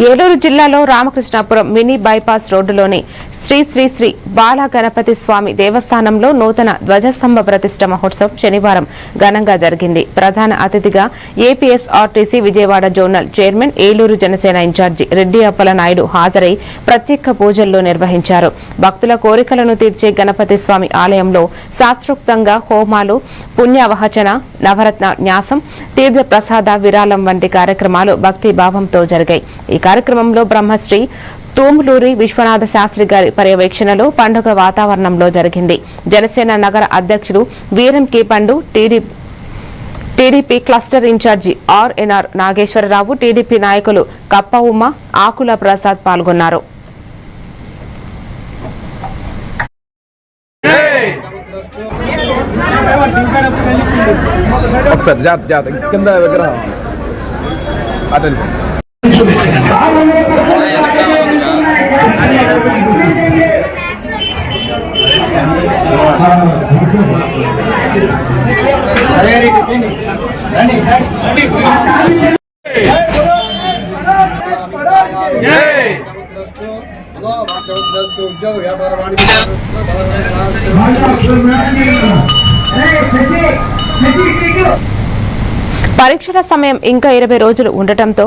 ఏలూరు జిల్లాలో Ramakrishnapuram mini bypass రోడ్డులోని శ్రీ శ్రీ శ్రీ బాల గణపతి స్వామి దేవస్థానంలో నూతన ధ్వజస్తంభ ప్రతిష్ఠ మహోత్సవం శనివారం ఘనంగా జరిగింది. ప్రధాన అతిథిగా APSRTC Vijayawada zonal chairman Eluru Janasena incharge Reddy Appalanaidu హాజరై ప్రత్యేక పూజల్లో నిర్వహించారు. భక్తుల కోరికలను తీర్చే గణపతి స్వామి ఆలయంలో శాస్త్రోక్తంగా హోమాలు, పుణ్యవహచన, నవరత్న న్యాసం, తీర్థ ప్రసాద విరాళం వంటి కార్యక్రమాలు భక్తి భావంతో జరిగాయి. ఈ కార్యక్రమంలో బ్రహ్మశ్రీ తూములూరి విశ్వనాథ శాస్త్రి గారి పర్యవేక్షణలో పండుగ వాతావరణంలో జరిగింది. జనసేన నగర అధ్యక్షుడు Veeram K Pandu, TDP cluster incharge RNR Nageswararao, TDP నాయకులు కప్ప ఉమ, ఆకుల ప్రసాద్ పాల్గొన్నారు. పరీక్షల సమయం ఇంకా 20 రోజులు ఉండటంతో